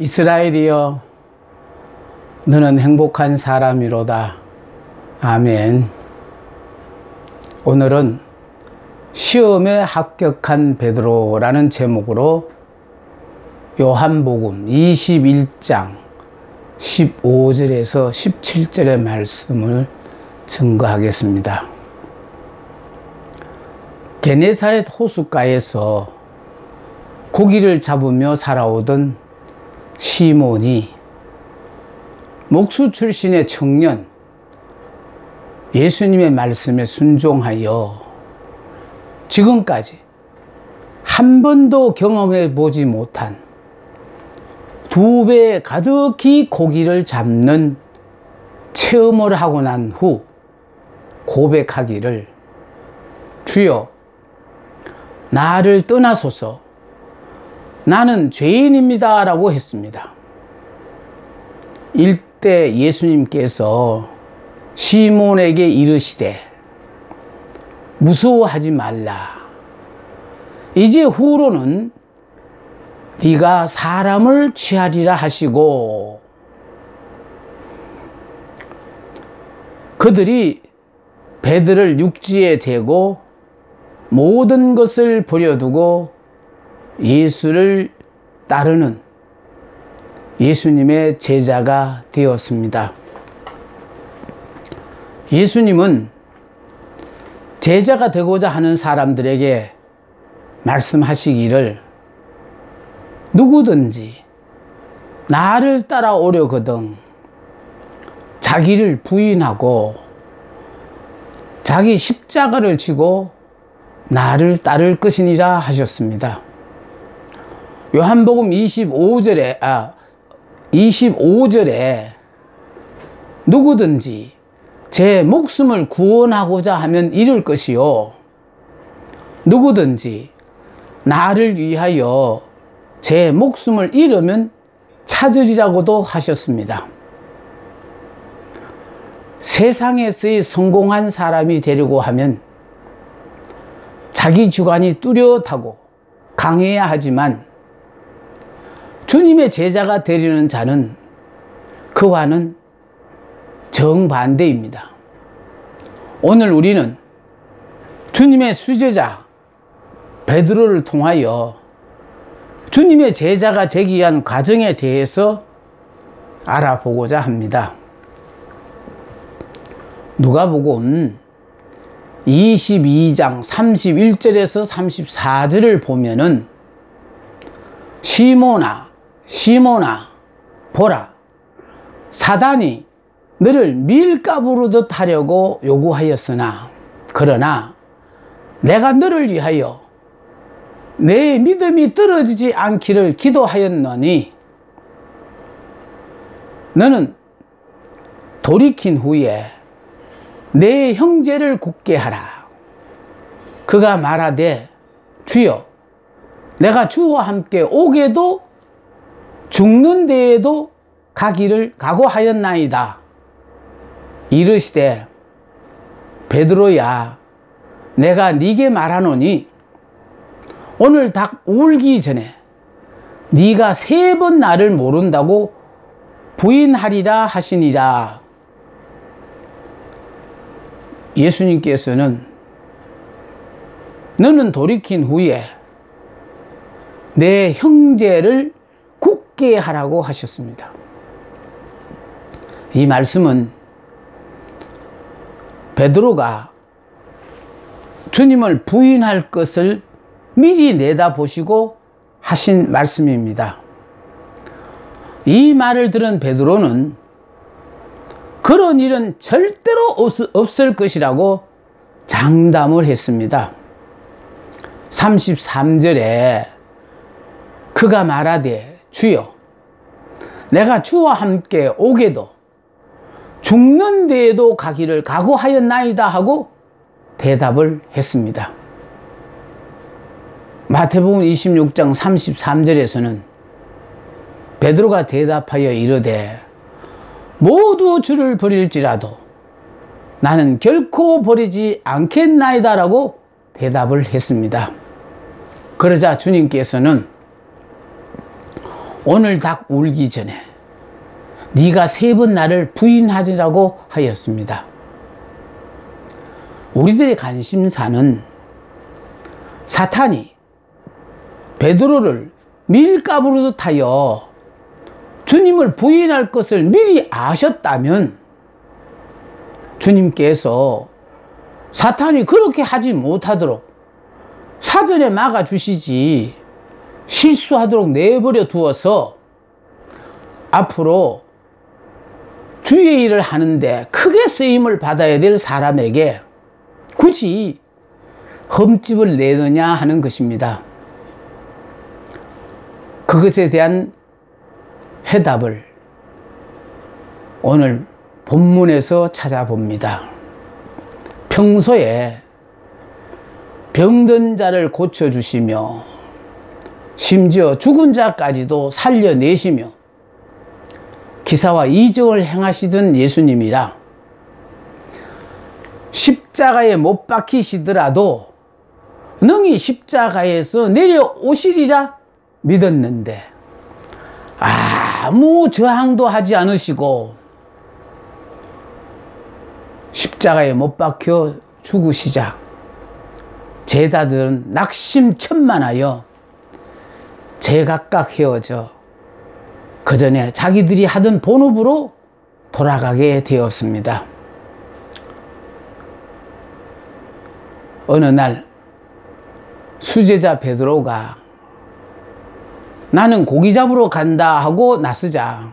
이스라엘이여, 너는 행복한 사람이로다. 아멘. 오늘은 시험에 합격한 베드로라는 제목으로 요한복음 21장 15절에서 17절의 말씀을 증거하겠습니다. 게네사렛 호숫가에서 고기를 잡으며 살아오던 시몬이 목수 출신의 청년, 예수님의 말씀에 순종하여 지금까지 한 번도 경험해 보지 못한 2배 가득히 고기를 잡는 체험을 하고 난 후 고백하기를, 주여, 나를 떠나소서, 나는 죄인입니다 라고 했습니다. 일대 예수님께서 시몬에게 이르시되 무서워하지 말라. 이제 후로는 네가 사람을 취하리라 하시고, 그들이 배들을 육지에 대고 모든 것을 버려두고 예수를 따르는 예수님의 제자가 되었습니다. 예수님은 제자가 되고자 하는 사람들에게 말씀하시기를, 누구든지 나를 따라오려거든 자기를 부인하고 자기 십자가를 지고 나를 따를 것이니라 하셨습니다. 요한복음 25절에 누구든지 제 목숨을 구원하고자 하면 잃을 것이요, 누구든지 나를 위하여 제 목숨을 잃으면 찾으리라고도 하셨습니다. 세상에서의 성공한 사람이 되려고 하면 자기 주관이 뚜렷하고 강해야 하지만, 주님의 제자가 되려는 자는 그와는 정반대입니다. 오늘 우리는 주님의 수제자 베드로를 통하여 주님의 제자가 되기 위한 과정에 대해서 알아보고자 합니다. 누가복음 22장 31절에서 34절을 보면은, 시몬아, 시몬아, 보라, 사단이 너를 밀가부르듯 하려고 요구하였으나, 그러나 내가 너를 위하여 내 믿음이 떨어지지 않기를 기도하였노니, 너는 돌이킨 후에 내 형제를 굳게 하라. 그가 말하되, 주여, 내가 주와 함께 오게도 죽는 데에도 가기를 각오하였나이다. 이르시되, 베드로야, 내가 네게 말하노니 오늘 닭 울기 전에 네가 3번 나를 모른다고 부인하리라 하시니라. 예수님께서는 너는 돌이킨 후에 내 형제를 굳게 하라고 하셨습니다. 이 말씀은 베드로가 주님을 부인할 것을 미리 내다보시고 하신 말씀입니다. 이 말을 들은 베드로는 그런 일은 절대로 없을 것이라고 장담을 했습니다. 33절에 그가 말하되, 주여, 내가 주와 함께 오게도 죽는 데에도 가기를 각오하였나이다 하고 대답을 했습니다. 마태복음 26장 33절에서는 베드로가 대답하여 이르되, 모두 주를 버릴지라도 나는 결코 버리지 않겠나이다 라고 대답을 했습니다. 그러자 주님께서는 오늘 닭 울기 전에 네가 3번 나를 부인하리라고 하였습니다. 우리들의 관심사는 사탄이 베드로를 밀가부르듯 하여 주님을 부인할 것을 미리 아셨다면 주님께서 사탄이 그렇게 하지 못하도록 사전에 막아주시지 실수하도록 내버려 두어서 앞으로 주의 일을 하는데 크게 쓰임을 받아야 될 사람에게 굳이 흠집을 내느냐 하는 것입니다. 그것에 대한 해답을 오늘 본문에서 찾아봅니다. 평소에 병든 자를 고쳐주시며 심지어 죽은 자까지도 살려내시며 기사와 이적을 행하시던 예수님이라 십자가에 못 박히시더라도 능히 십자가에서 내려오시리라 믿었는데 아무 저항도 하지 않으시고 십자가에 못 박혀 죽으시자 제자들은 낙심천만하여 제각각 헤어져 그 전에 자기들이 하던 본업으로 돌아가게 되었습니다. 어느 날 수제자 베드로가 나는 고기 잡으러 간다 하고 나서자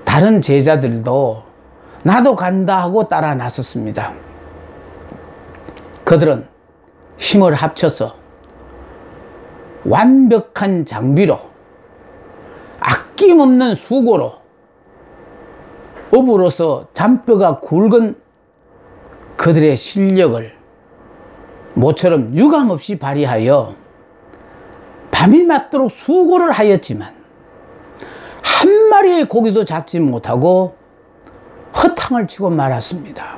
다른 제자들도 나도 간다 하고 따라 나섰습니다. 그들은 힘을 합쳐서 완벽한 장비로 아낌없는 수고로 업으로서 잔뼈가 굵은 그들의 실력을 모처럼 유감없이 발휘하여 밤이 맞도록 수고를 하였지만 한 마리의 고기도 잡지 못하고 허탕을 치고 말았습니다.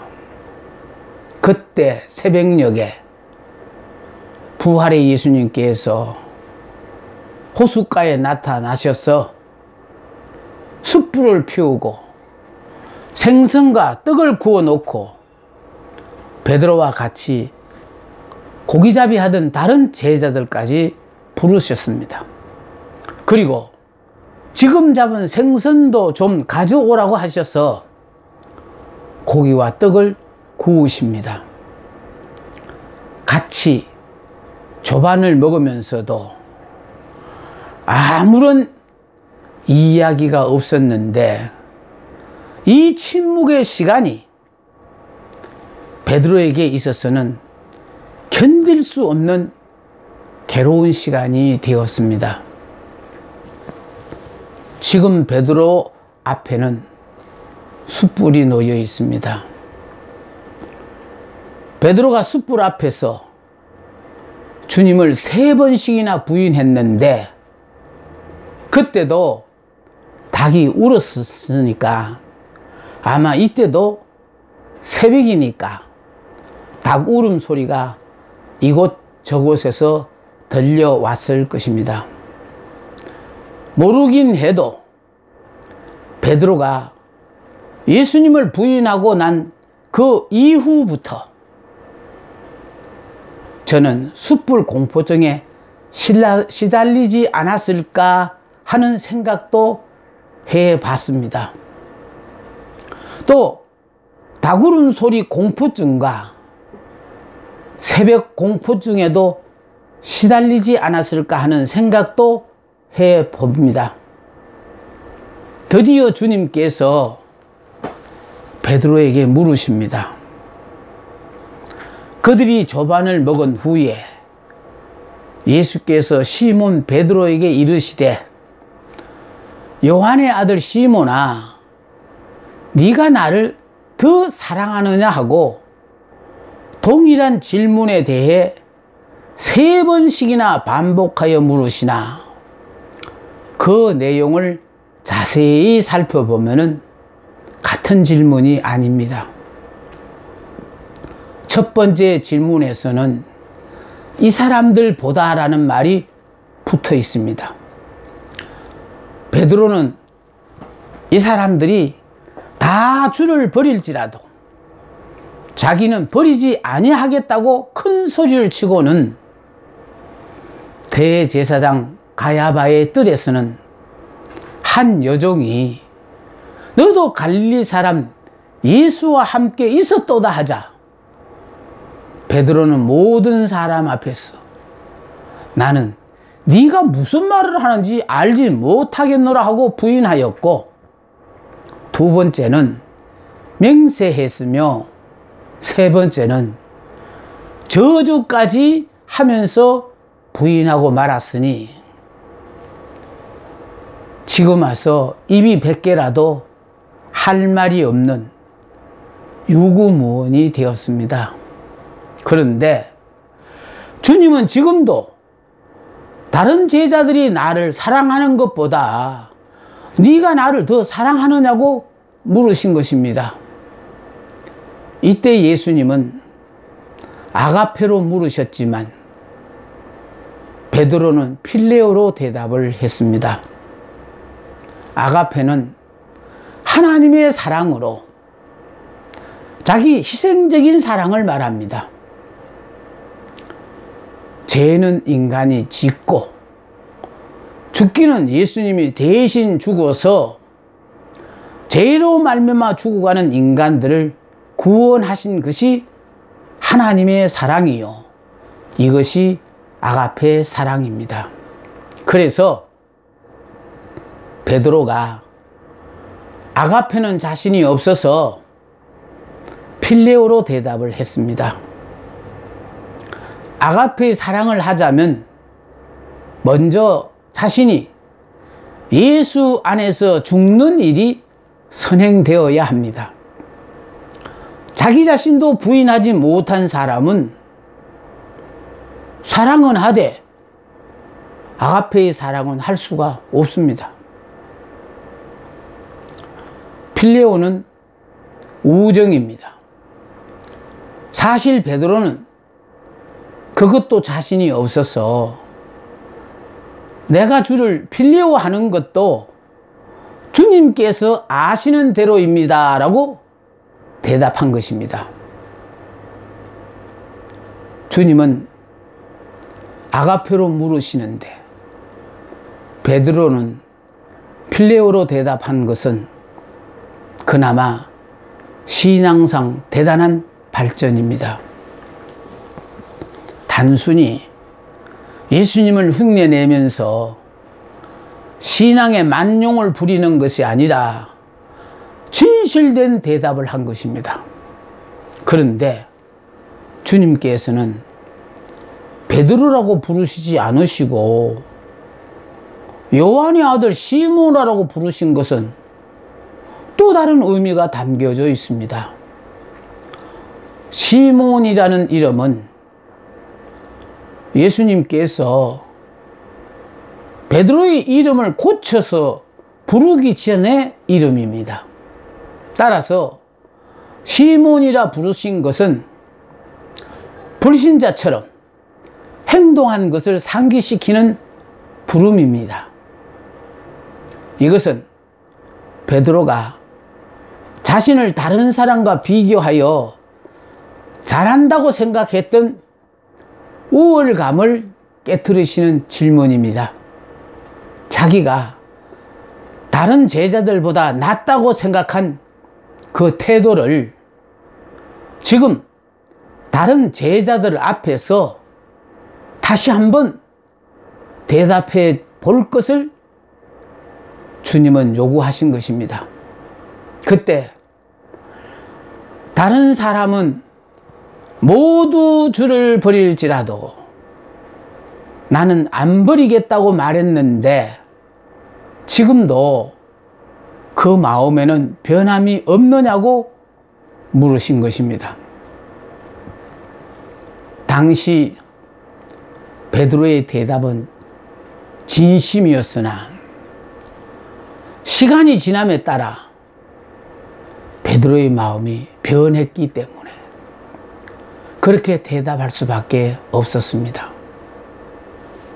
그때 새벽녘에 부활의 예수님께서 호숫가에 나타나셔서 숯불을 피우고 생선과 떡을 구워 놓고 베드로와 같이 고기잡이 하던 다른 제자들까지 부르셨습니다. 그리고 지금 잡은 생선도 좀 가져오라고 하셔서 고기와 떡을 구우십니다. 같이 조반을 먹으면서도 아무런 이야기가 없었는데 이 침묵의 시간이 베드로에게 있어서는 견딜 수 없는 괴로운 시간이 되었습니다. 지금 베드로 앞에는 숯불이 놓여 있습니다. 베드로가 숯불 앞에서 주님을 3번씩이나 부인했는데 그때도 닭이 울었으니까 아마 이때도 새벽이니까 닭 울음소리가 이곳 저곳에서 들려왔을 것입니다. 모르긴 해도 베드로가 예수님을 부인하고 난 그 이후부터 저는 숯불 공포증에 시달리지 않았을까 하는 생각도 해봤습니다. 또 닭울음 소리 공포증과 새벽 공포증에도 시달리지 않았을까 하는 생각도 해봅니다. 드디어 주님께서 베드로에게 물으십니다. 그들이 조반을 먹은 후에 예수께서 시몬 베드로에게 이르시되 요한의 아들 시몬아 네가 나를 더 사랑하느냐 하고 동일한 질문에 대해 3번씩이나 반복하여 물으시나 그 내용을 자세히 살펴보면 같은 질문이 아닙니다. 첫 번째 질문에서는 이 사람들보다 라는 말이 붙어 있습니다. 베드로는 이 사람들이 다 주를 버릴지라도 자기는 버리지 아니하겠다고 큰 소리를 치고는 대제사장 가야바의 뜰에서는 한 여종이 너도 갈릴리 사람 예수와 함께 있었도다 하자 베드로는 모든 사람 앞에서 나는 네가 무슨 말을 하는지 알지 못하겠노라 하고 부인하였고, 두 번째는 맹세했으며 세 번째는 저주까지 하면서 부인하고 말았으니 지금 와서 입이 100개라도 할 말이 없는 유구무원이 되었습니다. 그런데 주님은 지금도 다른 제자들이 나를 사랑하는 것보다 네가 나를 더 사랑하느냐고 물으신 것입니다. 이때 예수님은 아가페로 물으셨지만 베드로는 필레오로 대답을 했습니다. 아가페는 하나님의 사랑으로 자기 희생적인 사랑을 말합니다. 죄는 인간이 짓고 죽기는 예수님이 대신 죽어서 죄로 말미암아 죽어가는 인간들을 구원하신 것이 하나님의 사랑이요, 이것이 아가페 사랑입니다. 그래서 베드로가 아가페는 자신이 없어서 필레오로 대답을 했습니다. 아가페의 사랑을 하자면 먼저 자신이 예수 안에서 죽는 일이 선행되어야 합니다. 자기 자신도 부인하지 못한 사람은 사랑은 하되 아가페의 사랑은 할 수가 없습니다. 필레오는 우정입니다. 사실 베드로는 그것도 자신이 없어서 내가 주를 필레오하는 것도 주님께서 아시는 대로입니다 라고 대답한 것입니다. 주님은 아가페로 물으시는데 베드로는 필레오로 대답한 것은 그나마 신앙상 대단한 발전입니다. 단순히 예수님을 흉내내면서 신앙의 만용을 부리는 것이 아니라 진실된 대답을 한 것입니다. 그런데 주님께서는 베드로라고 부르시지 않으시고 요한의 아들 시몬이라고 부르신 것은 또 다른 의미가 담겨져 있습니다. 시몬이라는 이름은 예수님께서 베드로의 이름을 고쳐서 부르기 전의 이름입니다. 따라서 시몬이라 부르신 것은 불신자처럼 행동한 것을 상기시키는 부름입니다. 이것은 베드로가 자신을 다른 사람과 비교하여 잘한다고 생각했던 우월감을 깨트리시는 질문입니다. 자기가 다른 제자들보다 낫다고 생각한 그 태도를 지금 다른 제자들 앞에서 다시 한번 대답해 볼 것을 주님은 요구하신 것입니다. 그때 다른 사람은 모두 주를 버릴지라도 나는 안 버리겠다고 말했는데 지금도 그 마음에는 변함이 없느냐고 물으신 것입니다. 당시 베드로의 대답은 진심이었으나 시간이 지남에 따라 베드로의 마음이 변했기 때문에 그렇게 대답할 수밖에 없었습니다.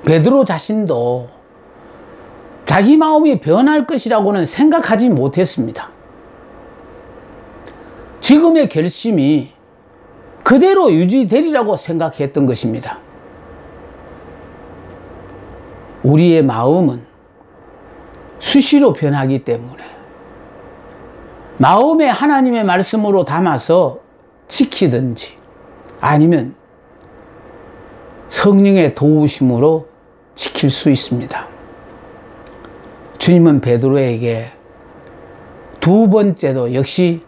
베드로 자신도 자기 마음이 변할 것이라고는 생각하지 못했습니다. 지금의 결심이 그대로 유지되리라고 생각했던 것입니다. 우리의 마음은 수시로 변하기 때문에 마음에 하나님의 말씀으로 담아서 지키든지 아니면 성령의 도우심으로 지킬 수 있습니다. 주님은 베드로에게 두 번째도 역시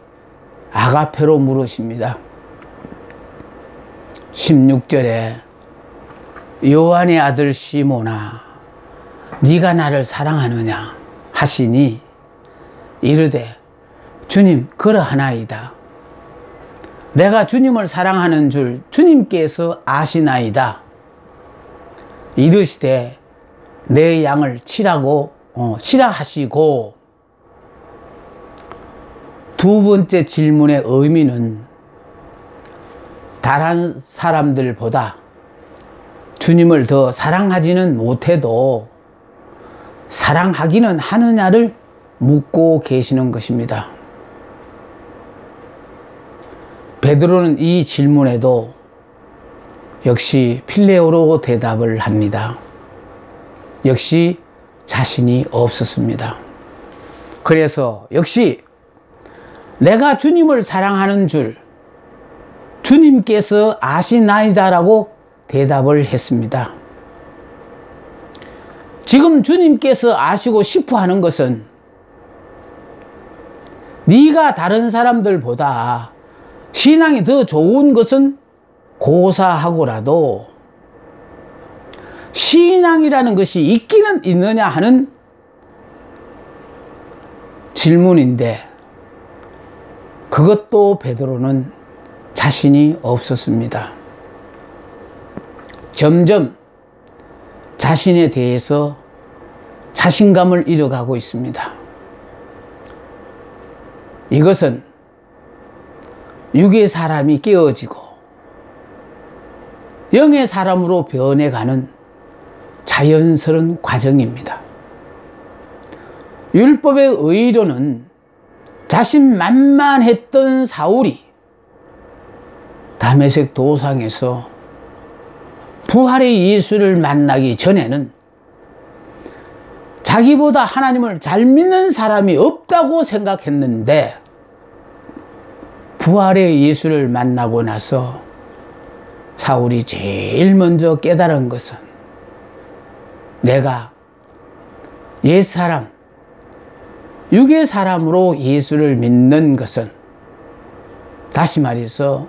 아가페로 물으십니다. 16절에 요한의 아들 시몬아 네가 나를 사랑하느냐 하시니 이르되 주님 그러하나이다. 내가 주님을 사랑하는 줄 주님께서 아시나이다. 이르시되 내 양을 치라 하시고, 두 번째 질문의 의미는 다른 사람들보다 주님을 더 사랑하지는 못해도 사랑하기는 하느냐를 묻고 계시는 것입니다. 베드로는 이 질문에도 역시 필레오로 대답을 합니다. 역시 자신이 없었습니다. 그래서 역시 내가 주님을 사랑하는 줄 주님께서 아시나이다라고 대답을 했습니다. 지금 주님께서 아시고 싶어 하는 것은 네가 다른 사람들보다 신앙이 더 좋은 것은 고사하고라도 신앙이라는 것이 있기는 있느냐 하는 질문인데, 그것도 베드로는 자신이 없었습니다. 점점 자신에 대해서 자신감을 잃어가고 있습니다. 이것은 육의 사람이 깨어지고 영의 사람으로 변해가는 자연스러운 과정입니다. 율법의 의로는 자신만만했던 사울이 다메섹 도상에서 부활의 예수를 만나기 전에는 자기보다 하나님을 잘 믿는 사람이 없다고 생각했는데, 부활의 예수를 만나고 나서 사울이 제일 먼저 깨달은 것은 내가 옛사람, 육의 사람으로 예수를 믿는 것은, 다시 말해서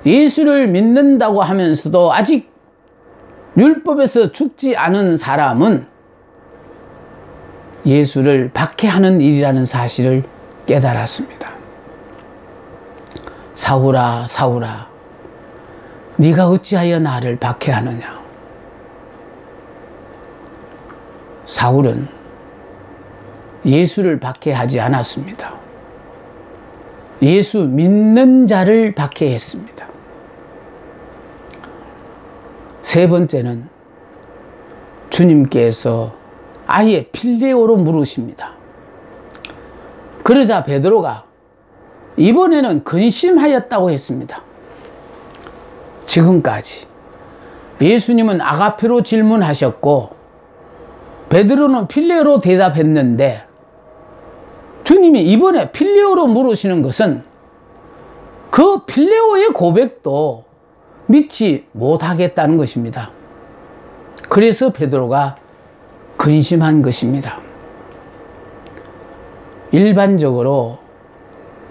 예수를 믿는다고 하면서도 아직 율법에서 죽지 않은 사람은 예수를 박해하는 일이라는 사실을 깨달았습니다. 사울아 사울아 네가 어찌하여 나를 박해하느냐. 사울은 예수를 박해하지 않았습니다. 예수 믿는 자를 박해했습니다. 세 번째는 주님께서 아예 필레오로 물으십니다. 그러자 베드로가 이번에는 근심하였다고 했습니다. 지금까지 예수님은 아가페로 질문하셨고 베드로는 필레오로 대답했는데, 주님이 이번에 필레오로 물으시는 것은 그 필레오의 고백도 믿지 못하겠다는 것입니다. 그래서 베드로가 근심한 것입니다. 일반적으로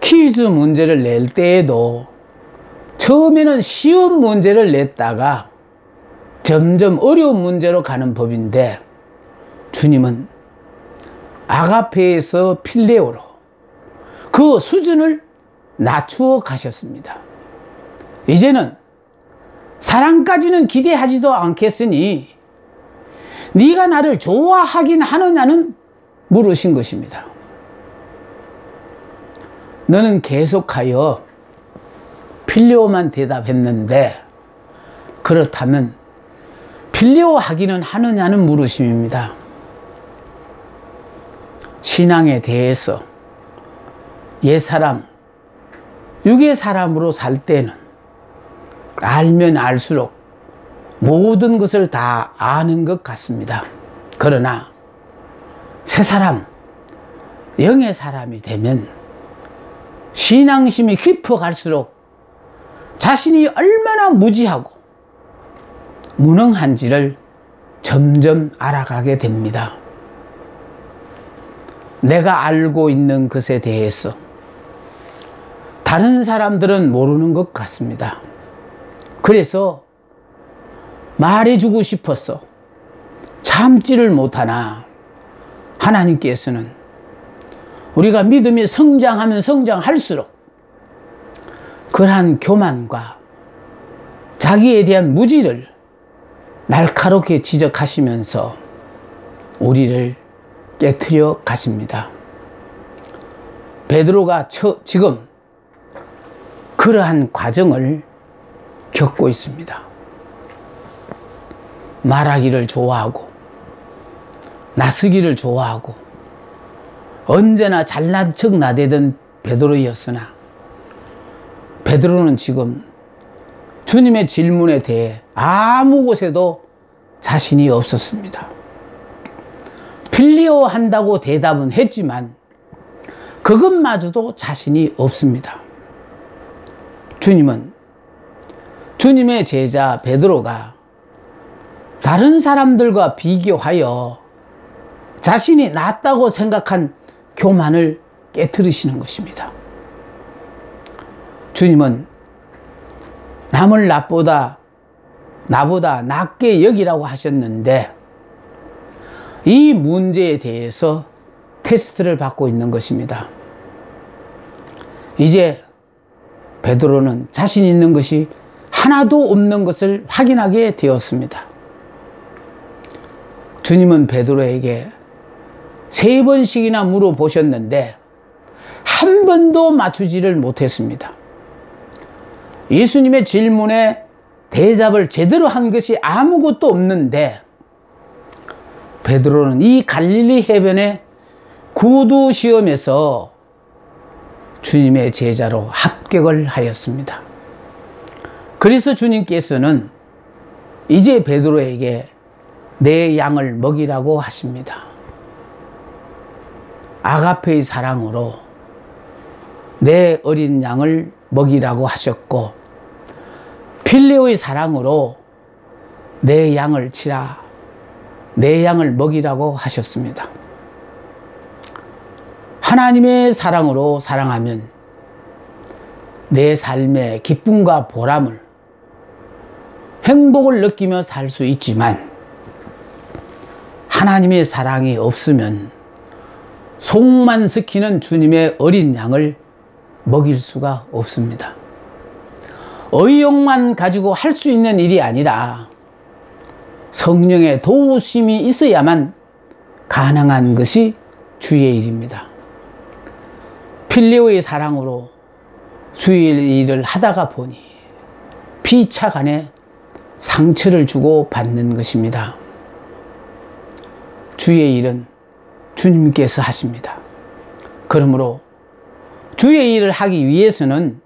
퀴즈 문제를 낼 때에도 처음에는 쉬운 문제를 냈다가 점점 어려운 문제로 가는 법인데, 주님은 아가페에서 필레오로 그 수준을 낮추어 가셨습니다. 이제는 사랑까지는 기대하지도 않겠으니 네가 나를 좋아하긴 하느냐는 물으신 것입니다. 너는 계속하여 필레오만 대답했는데 그렇다면 필레오 하기는 하느냐는 물으심입니다. 신앙에 대해서 옛사람, 육의 사람으로 살 때는 알면 알수록 모든 것을 다 아는 것 같습니다. 그러나 새사람, 영의 사람이 되면 신앙심이 깊어갈수록 자신이 얼마나 무지하고 무능한지를 점점 알아가게 됩니다. 내가 알고 있는 것에 대해서 다른 사람들은 모르는 것 같습니다. 그래서 말해주고 싶어서 참지를 못하나 하나님께서는 우리가 믿음이 성장하면 성장할수록 그러한 교만과 자기에 대한 무지를 날카롭게 지적하시면서 우리를 깨트려 가십니다. 베드로가 지금 그러한 과정을 겪고 있습니다. 말하기를 좋아하고 나서기를 좋아하고 언제나 잘난 척 나대던 베드로였으나 베드로는 지금 주님의 질문에 대해 아무 곳에도 자신이 없었습니다. 필리오 한다고 대답은 했지만 그것마저도 자신이 없습니다. 주님은 주님의 제자 베드로가 다른 사람들과 비교하여 자신이 낫다고 생각한 교만을 깨트리시는 것입니다. 주님은 남을 나보다 낫게 여기라고 하셨는데 이 문제에 대해서 테스트를 받고 있는 것입니다. 이제 베드로는 자신 있는 것이 하나도 없는 것을 확인하게 되었습니다. 주님은 베드로에게 3번씩이나 물어보셨는데 한 번도 맞추지를 못했습니다. 예수님의 질문에 대답을 제대로 한 것이 아무것도 없는데 베드로는 이 갈릴리 해변의 구두 시험에서 주님의 제자로 합격을 하였습니다. 그래서 주님께서는 이제 베드로에게 내 양을 먹이라고 하십니다. 아가페의 사랑으로 내 어린 양을 먹이라고 하셨고 필레오의 사랑으로 내 양을 치라, 내 양을 먹이라고 하셨습니다. 하나님의 사랑으로 사랑하면 내 삶의 기쁨과 보람을, 행복을 느끼며 살 수 있지만 하나님의 사랑이 없으면 속만 썩히는 주님의 어린 양을 먹일 수가 없습니다. 의욕만 가지고 할 수 있는 일이 아니라 성령의 도우심이 있어야만 가능한 것이 주의 일입니다. 필레오의 사랑으로 주의 일을 하다가 보니 피차간에 상처를 주고 받는 것입니다. 주의 일은 주님께서 하십니다. 그러므로 주의 일을 하기 위해서는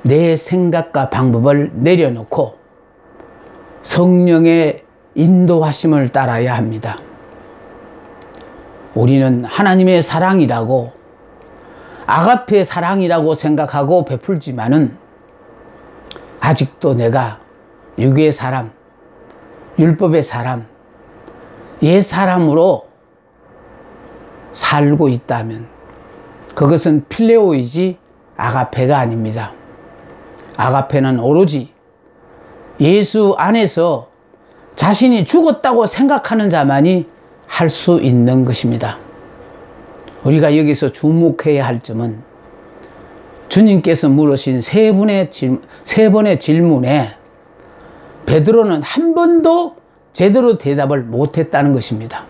내 생각과 방법을 내려놓고 성령의 인도하심을 따라야 합니다. 우리는 하나님의 사랑이라고, 아가페 사랑이라고 생각하고 베풀지만은 아직도 내가 육의 사람, 율법의 사람, 옛 사람으로 살고 있다면 그것은 필레오이지 아가페가 아닙니다. 아가페는 오로지 예수 안에서 자신이 죽었다고 생각하는 자만이 할 수 있는 것입니다. 우리가 여기서 주목해야 할 점은 주님께서 물으신 세 번의 질문에 베드로는 한 번도 제대로 대답을 못했다는 것입니다.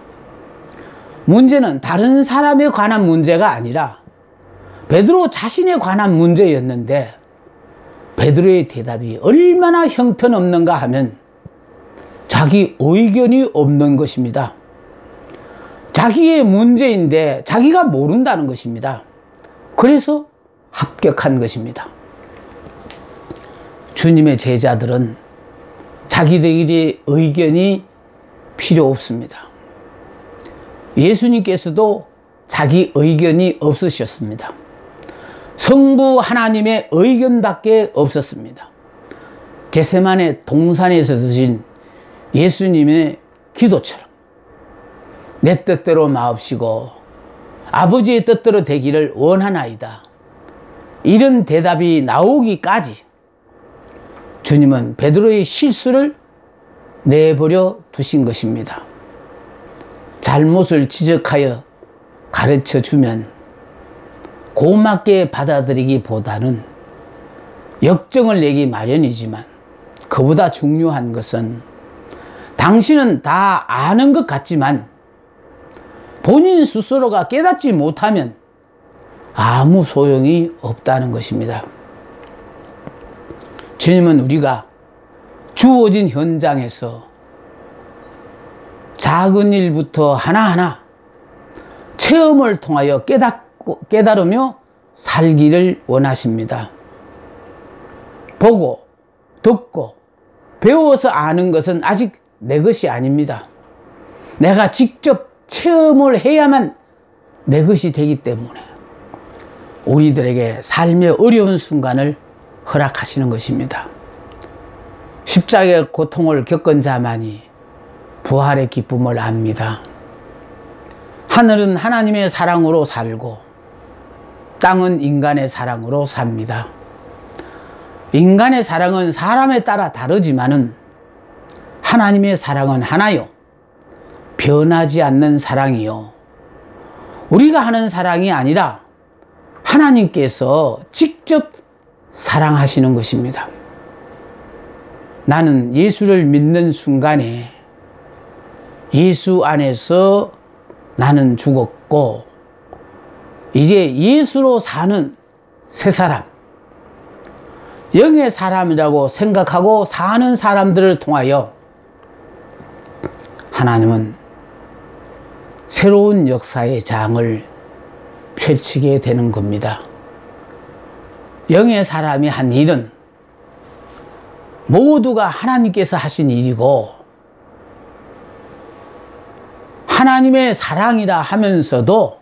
문제는 다른 사람에 관한 문제가 아니라 베드로 자신에 관한 문제였는데 베드로의 대답이 얼마나 형편없는가 하면 자기 의견이 없는 것입니다. 자기의 문제인데 자기가 모른다는 것입니다. 그래서 합격한 것입니다. 주님의 제자들은 자기들의 의견이 필요 없습니다. 예수님께서도 자기 의견이 없으셨습니다. 성부 하나님의 의견밖에 없었습니다. 겟세마네 동산에서 드신 예수님의 기도처럼 내 뜻대로 마옵시고 아버지의 뜻대로 되기를 원하나이다. 이런 대답이 나오기까지 주님은 베드로의 실수를 내버려 두신 것입니다. 잘못을 지적하여 가르쳐 주면 고맙게 받아들이기보다는 역정을 내기 마련이지만, 그보다 중요한 것은 당신은 다 아는 것 같지만 본인 스스로가 깨닫지 못하면 아무 소용이 없다는 것입니다. 주님은 우리가 주어진 현장에서 작은 일부터 하나하나 체험을 통하여 깨달으며 살기를 원하십니다. 보고, 듣고, 배워서 아는 것은 아직 내 것이 아닙니다. 내가 직접 체험을 해야만 내 것이 되기 때문에 우리들에게 삶의 어려운 순간을 허락하시는 것입니다. 십자가의 고통을 겪은 자만이 부활의 기쁨을 압니다. 하늘은 하나님의 사랑으로 살고 땅은 인간의 사랑으로 삽니다. 인간의 사랑은 사람에 따라 다르지만은 하나님의 사랑은 하나요, 변하지 않는 사랑이요, 우리가 하는 사랑이 아니라 하나님께서 직접 사랑하시는 것입니다. 나는 예수를 믿는 순간에 예수 안에서 나는 죽었고 이제 예수로 사는 새 사람, 영의 사람이라고 생각하고 사는 사람들을 통하여 하나님은 새로운 역사의 장을 펼치게 되는 겁니다. 영의 사람이 한 일은 모두가 하나님께서 하신 일이고, 하나님의 사랑이라 하면서도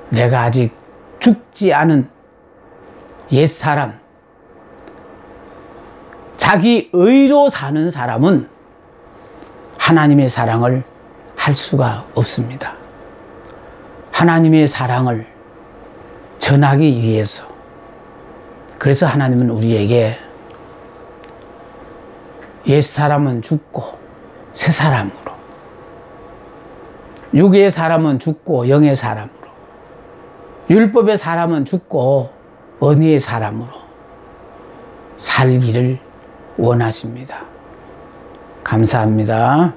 내가 아직 죽지 않은 옛사람, 자기 의로 사는 사람은 하나님의 사랑을 할 수가 없습니다. 하나님의 사랑을 전하기 위해서, 그래서 하나님은 우리에게 옛사람은 죽고 새 사람으로, 육의 사람은 죽고 영의 사람으로, 율법의 사람은 죽고 은혜의 사람으로 살기를 원하십니다. 감사합니다.